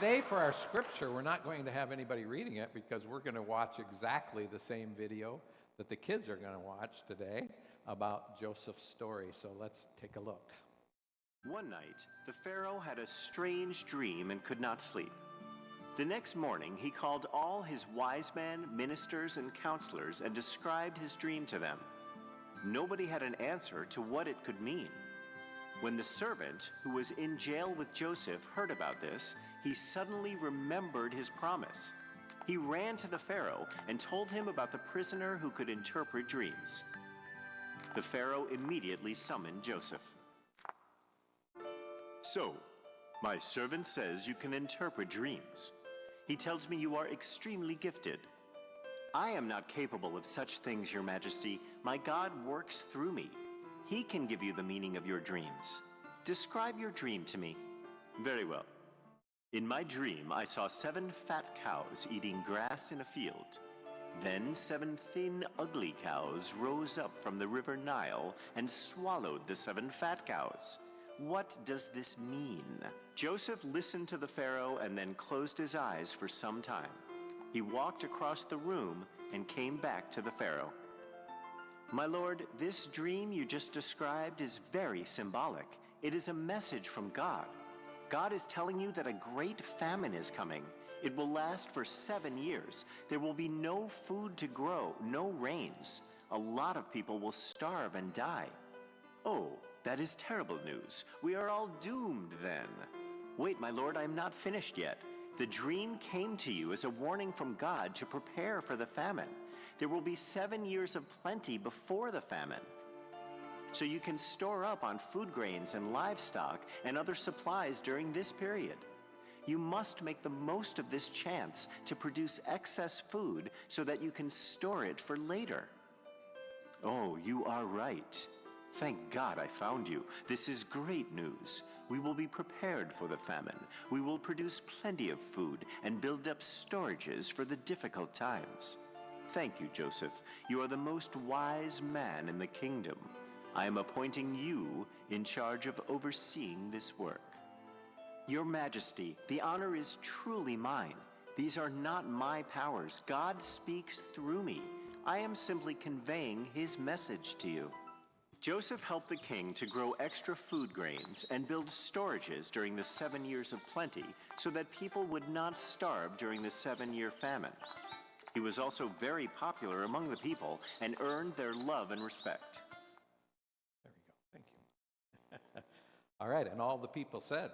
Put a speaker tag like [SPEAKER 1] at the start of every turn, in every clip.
[SPEAKER 1] Today, for our scripture, we're not going to have anybody reading it because we're going to watch exactly the same video that the kids are going to watch today about Joseph's story. So let's take a look.
[SPEAKER 2] One night, the Pharaoh had a strange dream and could not sleep. The next morning, he called all his wise men, ministers, and counselors and described his dream to them. Nobody had an answer to what it could mean. When the servant, who was in jail with Joseph, heard about this, he suddenly remembered his promise. He ran to the Pharaoh and told him about the prisoner who could interpret dreams. The Pharaoh immediately summoned Joseph. "So, my servant says you can interpret dreams. He tells me you are extremely gifted. I am not capable of such things, Your Majesty. My God works through me. He can give you the meaning of your dreams. Describe your dream to me." "Very well. In my dream, I saw 7 fat cows eating grass in a field. Then 7 thin, ugly cows rose up from the river Nile and swallowed the 7 fat cows. What does this mean?" Joseph listened to the Pharaoh and then closed his eyes for some time. He walked across the room and came back to the Pharaoh. "My lord, this dream you just described is very symbolic. It is a message from God. God is telling you that a great famine is coming. It will last for 7 years. There will be no food to grow, no rains. A lot of people will starve and die." "Oh, that is terrible news. We are all doomed then." "Wait, my lord, I am not finished yet. The dream came to you as a warning from God to prepare for the famine. There will be 7 years of plenty before the famine, so you can store up on food grains and livestock and other supplies during this period. You must make the most of this chance to produce excess food so that you can store it for later." "Oh, you are right. Thank God I found you. This is great news. We will be prepared for the famine. We will produce plenty of food and build up storages for the difficult times. Thank you, Joseph. You are the most wise man in the kingdom. I am appointing you in charge of overseeing this work." "Your Majesty, the honor is truly mine. These are not my powers. God speaks through me. I am simply conveying his message to you." Joseph helped the king to grow extra food grains and build storages during the 7 years of plenty so that people would not starve during the 7-year famine. He was also very popular among the people and earned their love and respect.
[SPEAKER 1] There we go. Thank you. All right, and all the people said,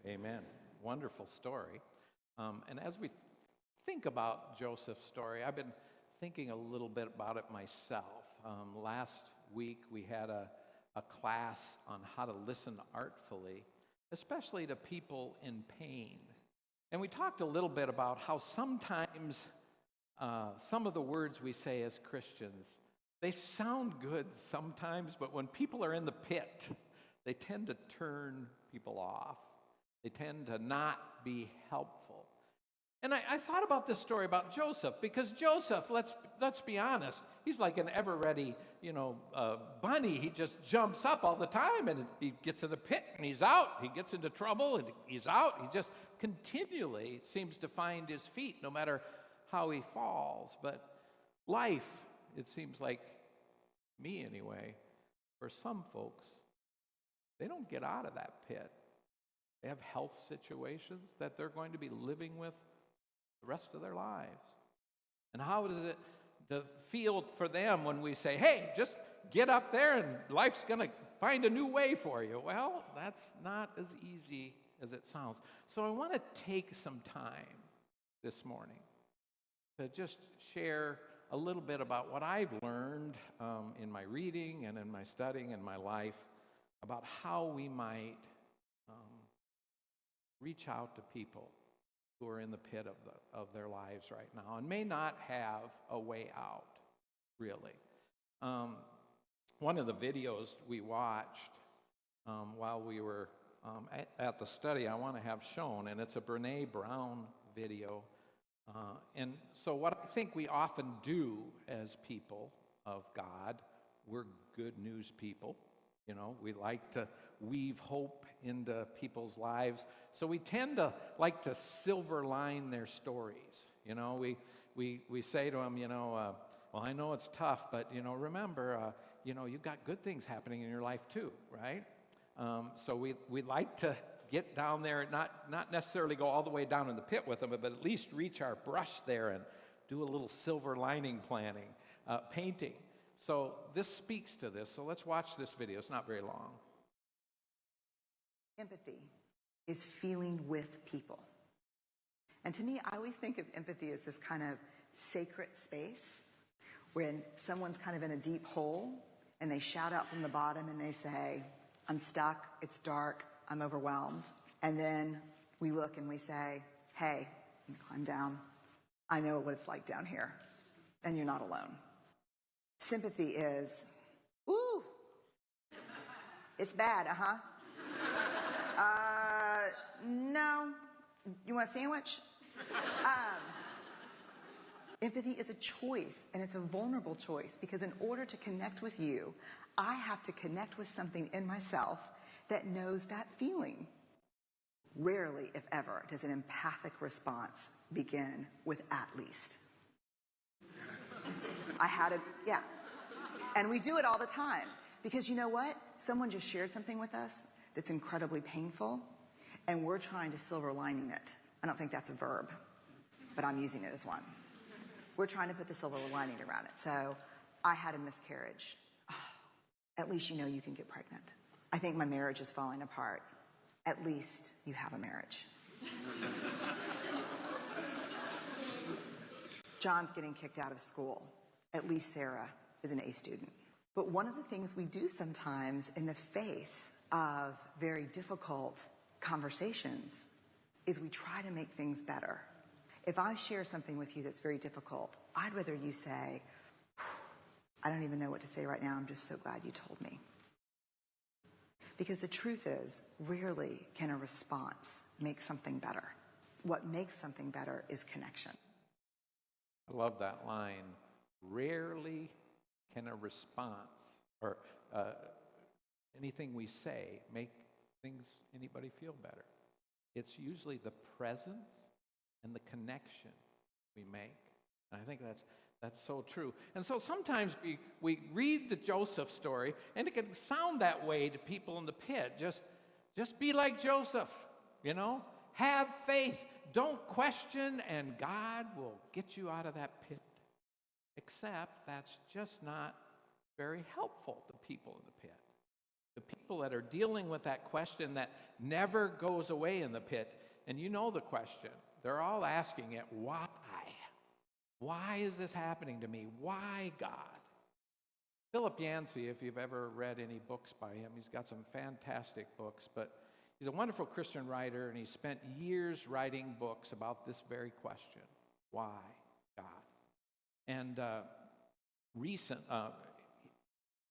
[SPEAKER 1] amen. Wonderful story. And as we think about Joseph's story, I've been thinking a little bit about it myself. Last week we had a class on how to listen artfully, especially to people in pain. And we talked a little bit about how sometimes some of the words we say as Christians, they sound good sometimes, but when people are in the pit, they tend to turn people off. They tend to not be helpful. And I thought about this story about Joseph, because Joseph, let's be honest, he's like an ever-ready, bunny. He just jumps up all the time, and he gets in the pit, and he's out. He gets into trouble, and he's out. He just continually seems to find his feet, no matter how he falls. But life, it seems like, me anyway, for some folks, they don't get out of that pit. They have health situations that they're going to be living with the rest of their lives. And how does it feel for them when we say, hey, just get up there and life's going to find a new way for you? Well, that's not as easy as it sounds. So I want to take some time this morning to just share a little bit about what I've learned in my reading and in my studying in my life about how we might reach out to people who are in the pit of their lives right now and may not have a way out, really. One of the videos we watched while we were at the study, I want to have shown, and it's a Brene Brown video. And so what I think we often do as people of God, we're good news people. You know, we like to weave hope into people's lives. So we tend to like to silver line their stories. You know, we say to them, well, I know it's tough, but, remember, you've got good things happening in your life too, right? So we like to get down there, not necessarily go all the way down in the pit with them, but at least reach our brush there and do a little silver lining painting. So this speaks to this. So let's watch this video. It's not very long.
[SPEAKER 3] Empathy is feeling with people. And to me, I always think of empathy as this kind of sacred space when someone's kind of in a deep hole and they shout out from the bottom and they say, I'm stuck, it's dark, I'm overwhelmed. And then we look and we say, hey, you climb down. I know what it's like down here, and you're not alone. Sympathy is, ooh, it's bad, no, you want a sandwich? Empathy is a choice, and it's a vulnerable choice, because in order to connect with you, I have to connect with something in myself that knows that feeling. Rarely, if ever, does an empathic response begin with at least. And we do it all the time, because you know what? Someone just shared something with us that's incredibly painful, and we're trying to silver lining it. I don't think that's a verb, but I'm using it as one. We're trying to put the silver lining around it. So, I had a miscarriage. Oh, at least you know you can get pregnant. I think my marriage is falling apart. At least you have a marriage. John's getting kicked out of school. At least Sarah is an A student. But one of the things we do sometimes in the face of very difficult conversations is we try to make things better. If I share something with you that's very difficult, I'd rather you say, I don't even know what to say right now, I'm just so glad you told me. Because the truth is, rarely can a response make something better. What makes something better is connection.
[SPEAKER 1] I love that line. Rarely can a response or anything we say make anybody feel better. It's usually the presence and the connection we make. And I think that's so true. And so sometimes we read the Joseph story, and it can sound that way to people in the pit. Just be like Joseph, Have faith. Don't question, and God will get you out of that pit. Except that's just not very helpful to people in the pit. The people that are dealing with that question that never goes away in the pit, and you know the question. They're all asking it, why? Why is this happening to me? Why, God? Philip Yancey, if you've ever read any books by him, he's got some fantastic books, but he's a wonderful Christian writer, and he spent years writing books about this very question. Why, God? And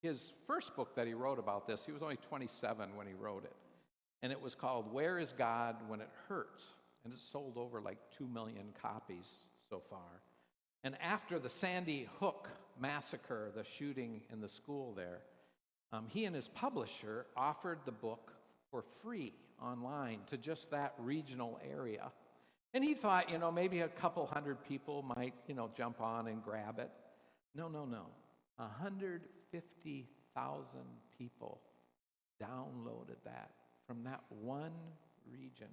[SPEAKER 1] his first book that he wrote about this, he was only 27 when he wrote it, and it was called Where is God When It Hurts? And it's sold over like 2 million copies so far. And after the Sandy Hook massacre, the shooting in the school there, he and his publisher offered the book for free online to just that regional area. And he thought, maybe a couple hundred people might, jump on and grab it. No. 150,000 people downloaded that from that one region.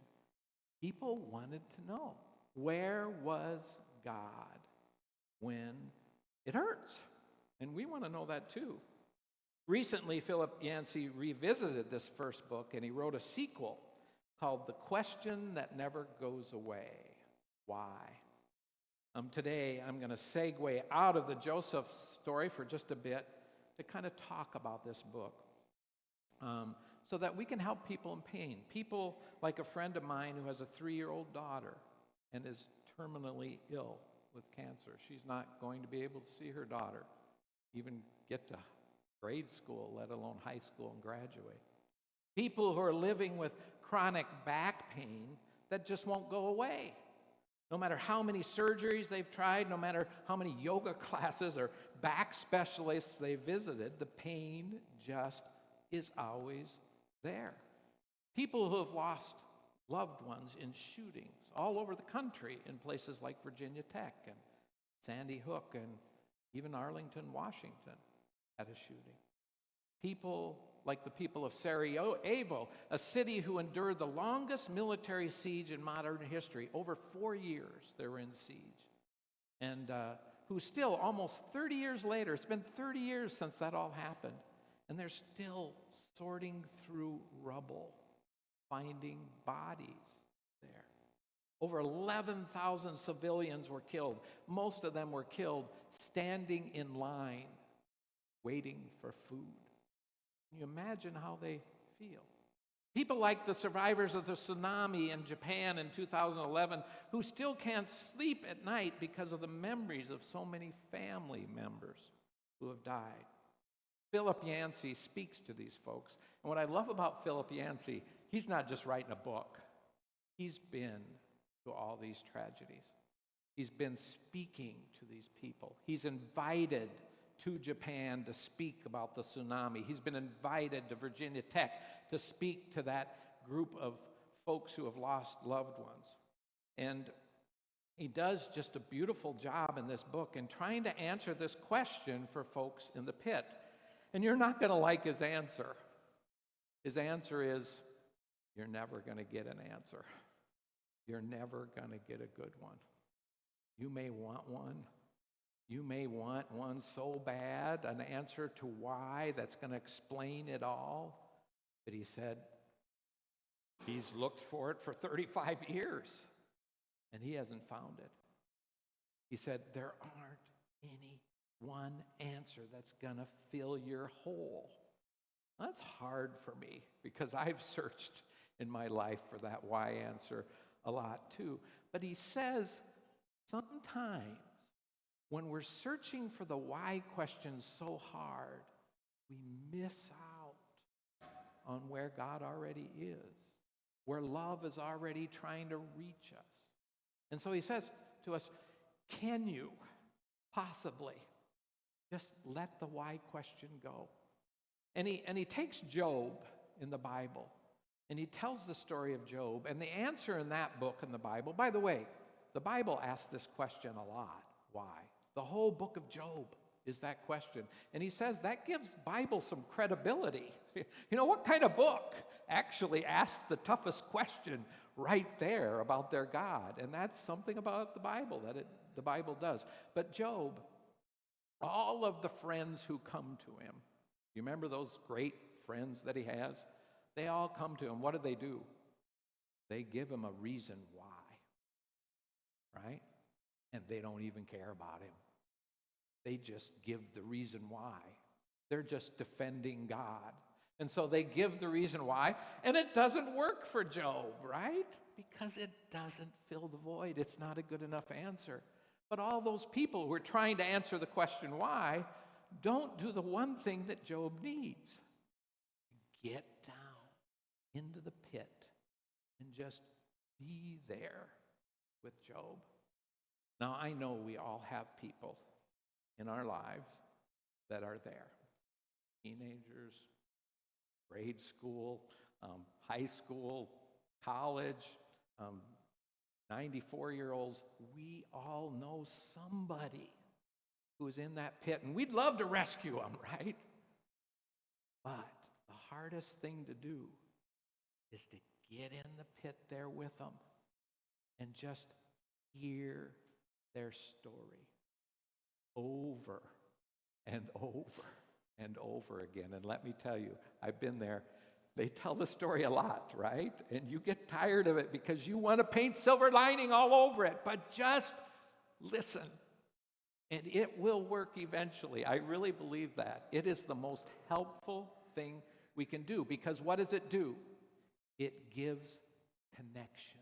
[SPEAKER 1] People wanted to know, where was God when it hurts? And we want to know that too. Recently, Philip Yancey revisited this first book, and he wrote a sequel called The Question That Never Goes Away. Why? Today, I'm going to segue out of the Joseph story for just a bit to kind of talk about this book so that we can help people in pain. People like a friend of mine who has a 3-year-old daughter and is terminally ill with cancer. She's not going to be able to see her daughter, even get to grade school, let alone high school and graduate. People who are living with chronic back pain that just won't go away. No matter how many surgeries they've tried, no matter how many yoga classes or back specialists they visited, the pain just is always there. People who have lost loved ones in shootings all over the country in places like Virginia Tech and Sandy Hook and even Arlington, Washington had a shooting. People like the people of Sarajevo, a city who endured the longest military siege in modern history. Over 4 years they were in siege. And who still, almost 30 years later, it's been 30 years since that all happened, and they're still sorting through rubble, finding bodies there. Over 11,000 civilians were killed. Most of them were killed standing in line, waiting for food. Can you imagine how they feel? People like the survivors of the tsunami in Japan in 2011 who still can't sleep at night because of the memories of so many family members who have died. Philip Yancey speaks to these folks. And what I love about Philip Yancey, he's not just writing a book. He's been to all these tragedies. He's been speaking to these people. He's invited to Japan to speak about the tsunami. He's been invited to Virginia Tech to speak to that group of folks who have lost loved ones. And he does just a beautiful job in this book in trying to answer this question for folks in the pit. And you're not going to like his answer. His answer is, you're never going to get an answer. You're never going to get a good one. You may want one. You may want one so bad, an answer to why that's going to explain it all. But he said he's looked for it for 35 years, and he hasn't found it. He said there aren't any one answer that's going to fill your hole. That's hard for me because I've searched in my life for that why answer a lot too. But he says sometimes when we're searching for the why questions so hard, we miss out on where God already is, where love is already trying to reach us. And so he says to us, can you possibly just let the why question go? And he takes Job in the Bible, and he tells the story of Job. And the answer in that book in the Bible, by the way, the Bible asks this question a lot. Why? The whole book of Job is that question. And he says that gives Bible some credibility. You know, what kind of book actually asks the toughest question right there about their God? And that's something about the Bible that the Bible does. But Job, all of the friends who come to him, you remember those great friends that he has? They all come to him. What do? They give him a reason why, right? And they don't even care about him. They just give the reason why. They're just defending God. And so they give the reason why, and it doesn't work for Job, right? Because it doesn't fill the void. It's not a good enough answer. But all those people who are trying to answer the question why don't do the one thing that Job needs. Get down into the pit and just be there with Job. Now, I know we all have people in our lives that are there. Teenagers, grade school, high school, college, 94-year-olds. We all know somebody who's in that pit, and we'd love to rescue them, right? But the hardest thing to do is to get in the pit there with them and just hear their story over and over and over again. And let me tell you, I've been there. They tell the story a lot, right? And you get tired of it because you want to paint silver lining all over it. But just listen, and it will work eventually. I really believe that. It is the most helpful thing we can do, because what does it do? It gives connection.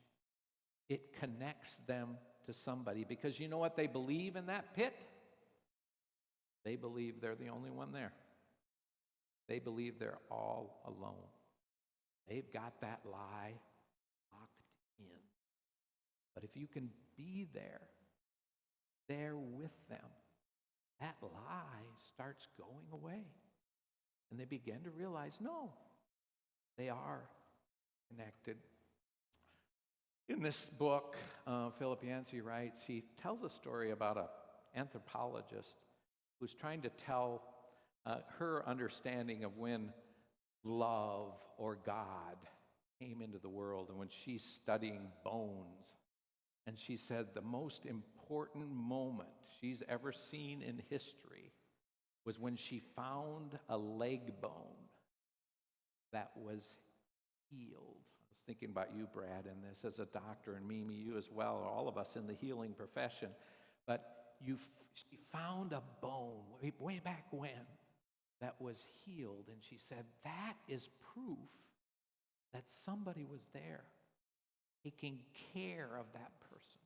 [SPEAKER 1] It connects them to somebody, because you know what they believe in that pit? They believe they're the only one there. They believe they're all alone. They've got that lie locked in. But if you can be there with them, that lie starts going away. And they began to realize, no, they are connected. In this book, Philip Yancey writes, he tells a story about an anthropologist who's trying to tell her understanding of when love or God came into the world, and when she's studying bones. And she said the most important moment she's ever seen in history was when she found a leg bone that was healed. I was thinking about you, Brad, in this as a doctor, and Mimi, you as well, all of us in the healing profession. But she found a bone way back when that was healed, and she said that is proof that somebody was there taking care of that person.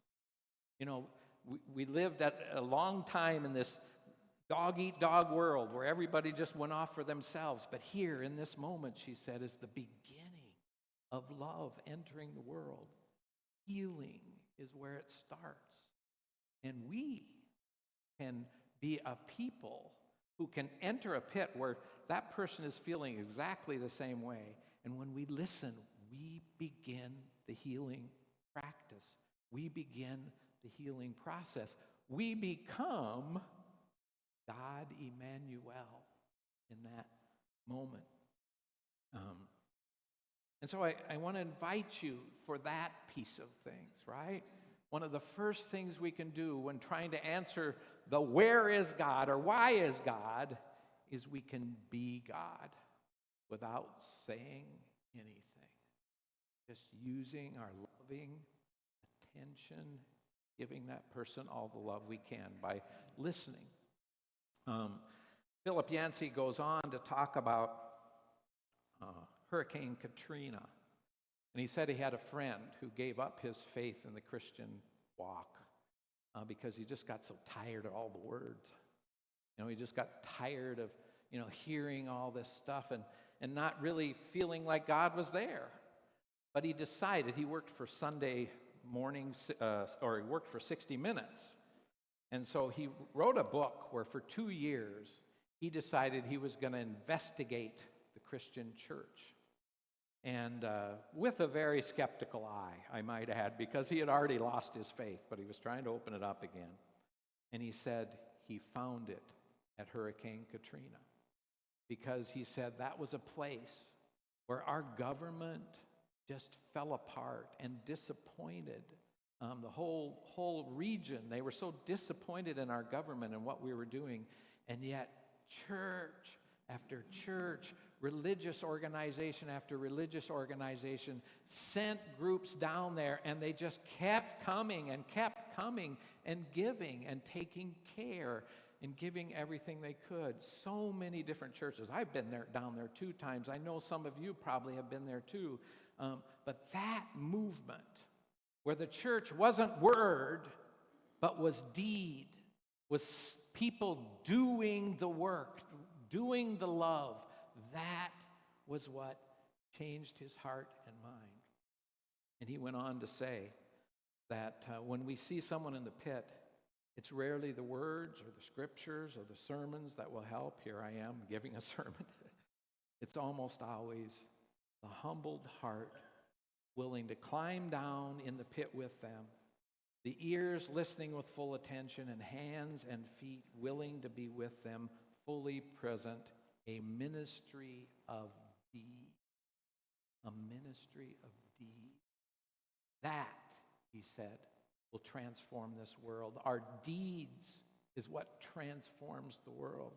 [SPEAKER 1] You know, we lived at a long time in this dog-eat-dog world where everybody just went off for themselves. But here in this moment, she said, is the beginning of love entering the world. Healing is where it starts. And we can be a people who can enter a pit where that person is feeling exactly the same way. And when we listen, we begin the healing practice. We begin the healing process. We become God Emmanuel in that moment. And so I want to invite you for that piece of things, right? One of the first things we can do when trying to answer the where is God or why is God is we can be God without saying anything. Just using our loving attention, giving that person all the love we can by listening. Philip Yancey goes on to talk about Hurricane Katrina. And he said he had a friend who gave up his faith in the Christian walk because he just got so tired of all the words. You know, he just got tired of, hearing all this stuff and not really feeling like God was there. But he decided, he worked for Sunday mornings, or he worked for 60 Minutes. And so he wrote a book where for 2 years he decided he was going to investigate the Christian church. And with a very skeptical eye, I might add, because he had already lost his faith, but he was trying to open it up again. And he said he found it at Hurricane Katrina, because he said that was a place where our government just fell apart and disappointed the whole region. They were so disappointed in our government and what we were doing, and yet church after church, religious organization after religious organization sent groups down there, and they just kept coming and giving and taking care and giving everything they could. So many different churches. I've been down there 2 times. I know some of you probably have been there too. But that movement, where the church wasn't word, but was deed, was people doing the work, doing the love, that was what changed his heart and mind. And he went on to say that when we see someone in the pit, it's rarely the words or the scriptures or the sermons that will help. Here I am giving a sermon. It's almost always the humbled heart willing to climb down in the pit with them, the ears listening with full attention, and hands and feet willing to be with them, fully present, a ministry of deed. A ministry of deed. That, he said, will transform this world. Our deeds is what transforms the world.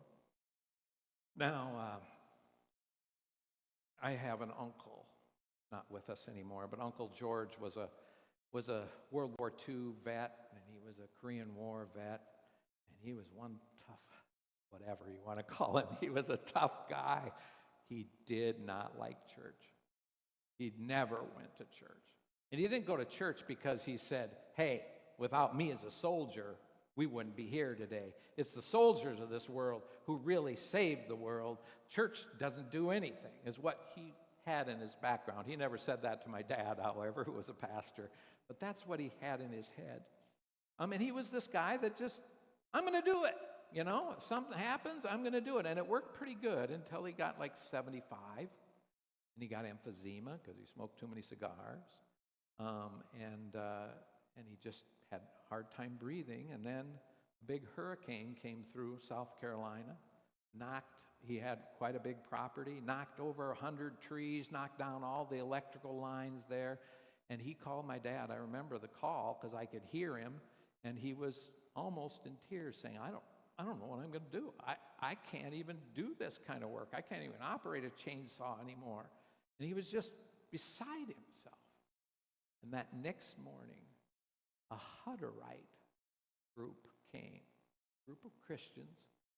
[SPEAKER 1] Now, I have an uncle, not with us anymore, but Uncle George was a World War II vet, and he was a Korean War vet, and he was one tough, whatever you want to call him. He was a tough guy. He did not like church. He never went to church. And he didn't go to church because he said, hey, without me as a soldier, we wouldn't be here today. It's the soldiers of this world who really saved the world. Church doesn't do anything, is what he had in his background. He never said that to my dad, however, who was a pastor. But that's what he had in his head. And he was this guy that just, I'm going to do it. You know, if something happens, I'm going to do it. And it worked pretty good until he got like 75. And he got emphysema because he smoked too many cigars. And he just had a hard time breathing. And then a big hurricane came through South Carolina, he had quite a big property, knocked over 100 trees, knocked down all the electrical lines there. And he called my dad. I remember the call because I could hear him. And he was almost in tears saying, I don't know what I'm going to do. I can't even do this kind of work. I can't even operate a chainsaw anymore. And he was just beside himself. And that next morning, a Hutterite group came, a group of Christians,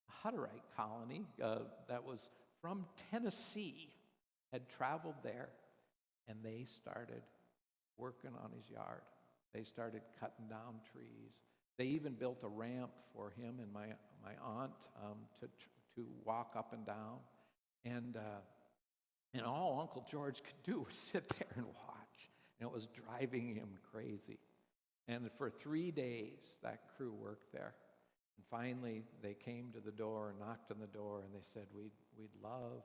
[SPEAKER 1] a Hutterite colony that was from Tennessee, had traveled there, and they started working on his yard. They started cutting down trees. They even built a ramp for him and my aunt to walk up and down. And all Uncle George could do was sit there and watch. And it was driving him crazy. And for 3 days, that crew worked there. And finally, they came to the door and knocked on the door, and they said, we'd love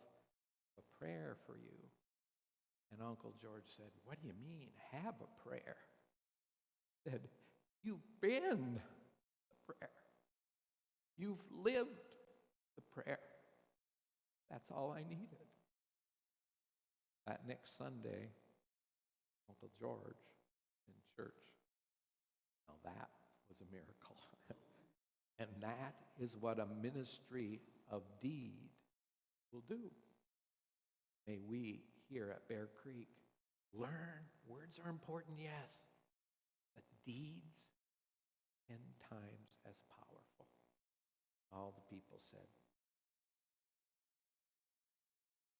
[SPEAKER 1] a prayer for you. And Uncle George said, what do you mean, have a prayer? He said, you've been the prayer. You've lived the prayer. That's all I needed. That next Sunday, Uncle George in church. Now that was a miracle. And that is what a ministry of deed will do. May we here at Bear Creek learn, words are important, yes, but deeds 10 times as powerful. All the people said,